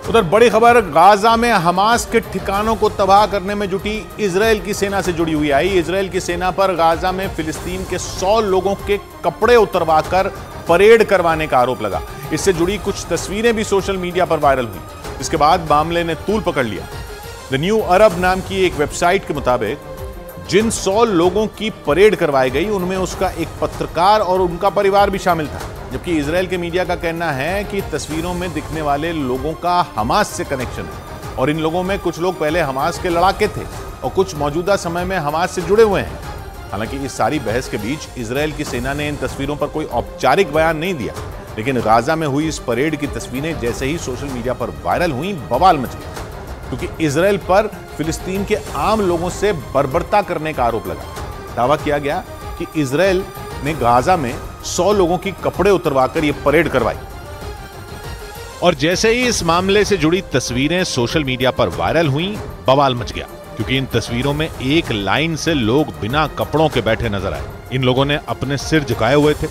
उधर बड़ी खबर गाजा में हमास के ठिकानों को तबाह करने में जुटी इजराइल की सेना से जुड़ी हुई आई। इजराइल की सेना पर गाजा में फिलिस्तीन के 100 लोगों के कपड़े उतरवाकर परेड करवाने का आरोप लगा। इससे जुड़ी कुछ तस्वीरें भी सोशल मीडिया पर वायरल हुई। इसके बाद मामले ने तूल पकड़ लिया। द न्यू अरब नाम की एक वेबसाइट के मुताबिक जिन 100 लोगों की परेड करवाई गई उनमें उसका एक पत्रकार और उनका परिवार भी शामिल था, जबकि इजराइल के मीडिया का कहना है कि तस्वीरों में दिखने वाले लोगों का हमास से कनेक्शन है और इन लोगों में कुछ लोग पहले हमास के लड़ाके थे और कुछ मौजूदा समय में हमास से जुड़े हुए हैं। हालांकि इस सारी बहस के बीच इजराइल की सेना ने इन तस्वीरों पर कोई औपचारिक बयान नहीं दिया, लेकिन गाजा में हुई इस परेड की तस्वीरें जैसे ही सोशल मीडिया पर वायरल हुई, बवाल मच गया, क्योंकि इजराइल पर फिलिस्तीन के आम लोगों से बर्बरता करने का आरोप लगा। दावा किया गया कि इजराइल ने गाजा में 100 लोगों की कपड़े उतरवाकर यह परेड करवाई। और जैसे ही इस मामले से जुड़ी तस्वीरें सोशल मीडिया पर वायरल हुई, बवाल मच गया, क्योंकि इन तस्वीरों में एक लाइन से लोग बिना कपड़ों के बैठे नजर आए। इन लोगों ने अपने सिर झुकाए हुए थे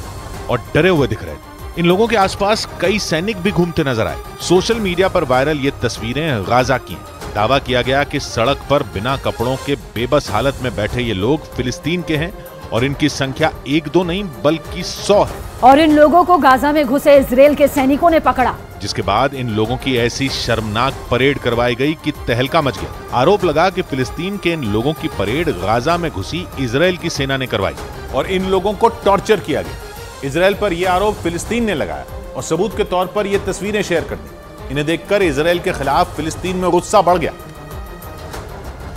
और डरे हुए दिख रहे थे। इन लोगों के आसपास कई सैनिक भी घूमते नजर आए। सोशल मीडिया पर वायरल ये तस्वीरें गाजा की हैं। दावा किया गया कि सड़क पर बिना कपड़ों के बेबस हालत में बैठे ये लोग फिलिस्तीन के हैं और इनकी संख्या 1-2 नहीं बल्कि 100 है। और इन लोगों को गाजा में घुसे इजराइल के सैनिकों ने पकड़ा, जिसके बाद इन लोगों की ऐसी शर्मनाक परेड करवाई गई कि तहलका मच गया। आरोप लगा कि फिलिस्तीन के इन लोगों की परेड गाजा में घुसी इजराइल की सेना ने करवाई और इन लोगों को टॉर्चर किया गया। इजराइल पर यह आरोप फिलिस्तीन ने लगाया और सबूत के तौर पर यह तस्वीरें शेयर कर दी। इन्हें देखकर इजराइल के खिलाफ फिलिस्तीन में गुस्सा बढ़ गया,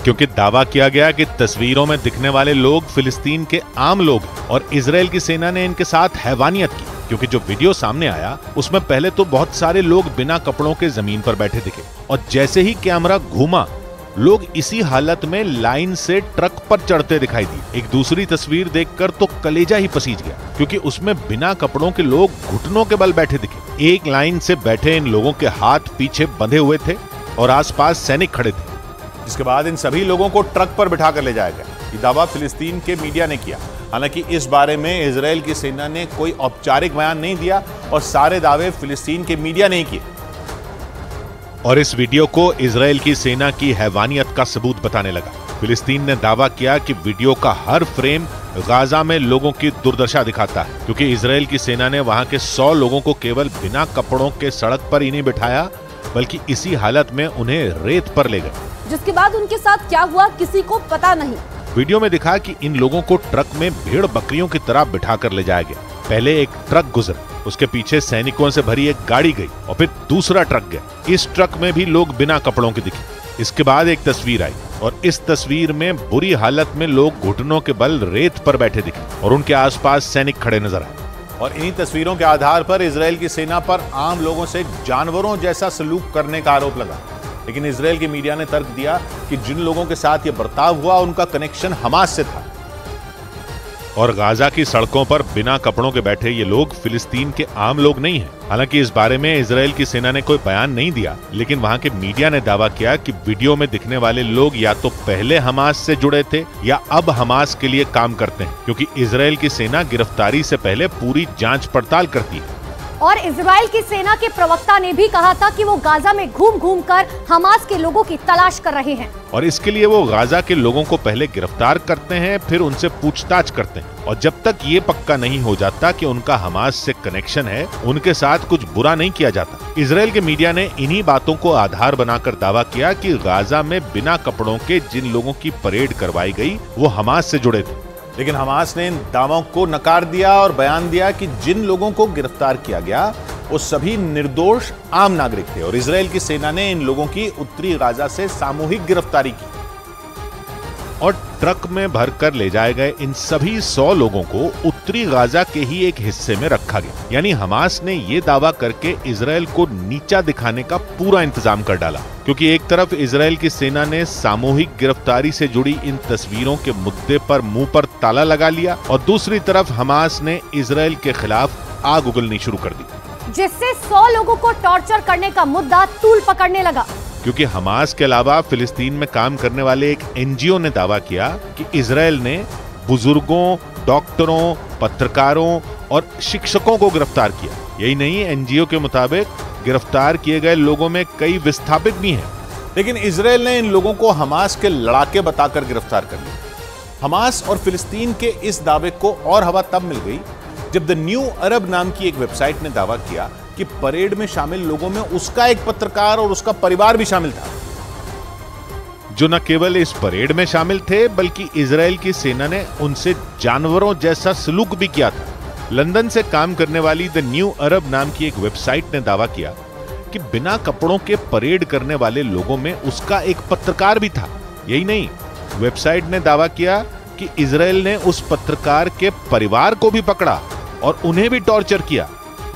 क्योंकि दावा किया गया कि तस्वीरों में दिखने वाले लोग फिलिस्तीन के आम लोग हैं और इजराइल की सेना ने इनके साथ हैवानियत की। क्योंकि जो वीडियो सामने आया उसमें पहले तो बहुत सारे लोग बिना कपड़ों के जमीन पर बैठे दिखे और जैसे ही कैमरा घूमा, लोग इसी हालत में लाइन से ट्रक पर चढ़ते दिखाई दिए। एक दूसरी तस्वीर देखकर तो कलेजा ही पसीज गया, क्योंकि उसमें बिना कपड़ों के लोग घुटनों के बल बैठे दिखे। एक लाइन से बैठे इन लोगों के हाथ पीछे बंधे हुए थे और आसपास सैनिक खड़े थे। इसके बाद इन सभी लोगों को ट्रक पर बिठाकर ले जाया गया। ये दावा फिलिस्तीन के मीडिया ने किया। हालांकि इस बारे में इजराइल की सेना ने कोई औपचारिक बयान नहीं दिया और सारे दावे फिलिस्तीन के मीडिया ने किए। और इस वीडियो को इजराइल की सेना की हैवानियत का सबूत बताने लगा। फिलिस्तीन ने दावा किया कि वीडियो का हर फ्रेम गाजा में लोगों की दुर्दशा दिखाता है, क्योंकि इजराइल की सेना ने वहां के 100 लोगों को केवल बिना कपड़ों के सड़क पर ही नहीं बिठाया, बल्कि इसी हालत में उन्हें रेत पर ले गए, जिसके बाद उनके साथ क्या हुआ किसी को पता नहीं। वीडियो में दिखा कि इन लोगों को ट्रक में भेड़ बकरियों की तरह बिठाकर ले जाया गया। पहले एक ट्रक गुजरा, उसके पीछे सैनिकों से भरी एक गाड़ी गई और फिर दूसरा ट्रक गया। इस ट्रक में भी लोग बिना कपड़ों के दिखे। इसके बाद एक तस्वीर आई और इस तस्वीर में बुरी हालत में लोग घुटनों के बल रेत पर बैठे दिखे और उनके आसपास सैनिक खड़े नजर आए। और इन्हीं तस्वीरों के आधार पर इजराइल की सेना पर आम लोगों से जानवरों जैसा सलूक करने का आरोप लगा। लेकिन इजराइल के मीडिया ने तर्क दिया कि जिन लोगों के साथ ये बर्ताव हुआ उनका कनेक्शन हमास से था और गाजा की सड़कों पर बिना कपड़ों के बैठे ये लोग फिलिस्तीन के आम लोग नहीं हैं। हालांकि इस बारे में इजराइल की सेना ने कोई बयान नहीं दिया, लेकिन वहां के मीडिया ने दावा किया कि वीडियो में दिखने वाले लोग या तो पहले हमास से जुड़े थे या अब हमास के लिए काम करते हैं, क्योंकि इजराइल की सेना गिरफ्तारी से पहले पूरी जांच पड़ताल करती है। और इजराइल की सेना के प्रवक्ता ने भी कहा था कि वो गाजा में घूम घूम कर हमास के लोगों की तलाश कर रहे हैं और इसके लिए वो गाजा के लोगों को पहले गिरफ्तार करते हैं, फिर उनसे पूछताछ करते हैं और जब तक ये पक्का नहीं हो जाता कि उनका हमास से कनेक्शन है, उनके साथ कुछ बुरा नहीं किया जाता। इजराइल के मीडिया ने इन्हीं बातों को आधार बनाकर दावा किया कि गाजा में बिना कपड़ों के जिन लोगों की परेड करवाई गई वो हमास से जुड़े थे। लेकिन हमास ने इन दावों को नकार दिया और बयान दिया कि जिन लोगों को गिरफ्तार किया गया वो सभी निर्दोष आम नागरिक थे और इजराइल की सेना ने इन लोगों की उत्तरी गाजा से सामूहिक गिरफ्तारी की और ट्रक में भरकर ले जाए गए इन सभी 100 लोगों को उत्तरी गाजा के ही एक हिस्से में रखा गया। यानी हमास ने यह दावा करके इजराइल को नीचा दिखाने का पूरा इंतजाम कर डाला, क्योंकि एक तरफ इजराइल की सेना ने सामूहिक गिरफ्तारी से जुड़ी इन तस्वीरों के मुद्दे पर मुंह पर ताला लगा लिया और दूसरी तरफ हमास ने इजराइल के खिलाफ आग उगलनी शुरू कर दी, जिससे 100 लोगों को टॉर्चर करने का मुद्दा तूल पकड़ने लगा। क्योंकि हमास के अलावा फिलिस्तीन में काम करने वाले एक एनजीओ ने दावा किया कि इजराइल ने बुजुर्गों, डॉक्टरों, पत्रकारों और शिक्षकों को गिरफ्तार किया यही नहीं, एनजीओ के मुताबिक गिरफ्तार किए गए लोगों में कई विस्थापित भी हैं। लेकिन इजराइल ने इन लोगों को हमास के लड़ाके बताकर गिरफ्तार कर लिया। हमास और फिलिस्तीन के इस दावे को और हवा तब मिल गई जब द न्यू अरब नाम की एक वेबसाइट ने दावा किया कि परेड में शामिल लोगों में उसका एक पत्रकार और उसका परिवार भी शामिल था, जो न केवल इस परेड में शामिल थे बल्कि इजराइल की सेना ने उनसे जानवरों जैसा सलूक भी किया था। लंदन से काम करने वाली द न्यू अरब नाम की एक वेबसाइट ने दावा किया कि बिना कपड़ों के परेड करने वाले लोगों में उसका एक पत्रकार भी था। यही नहीं, वेबसाइट ने दावा किया कि इजराइल ने उस पत्रकार के परिवार को भी पकड़ा और उन्हें भी टॉर्चर किया।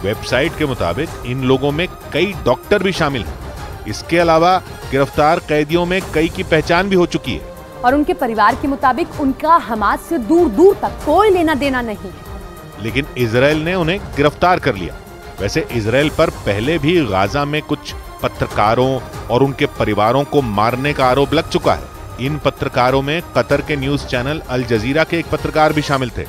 वेबसाइट के मुताबिक इन लोगों में कई डॉक्टर भी शामिल हैं। इसके अलावा गिरफ्तार कैदियों में कई की पहचान भी हो चुकी है और उनके परिवार के मुताबिक उनका हमास से दूर दूर तक कोई लेना देना नहीं है। लेकिन इजराइल ने उन्हें गिरफ्तार कर लिया। वैसे इजराइल पर पहले भी गाजा में कुछ पत्रकारों और उनके परिवारों को मारने का आरोप लग चुका है। इन पत्रकारों में कतर के न्यूज चैनल अल जजीरा के एक पत्रकार भी शामिल थे।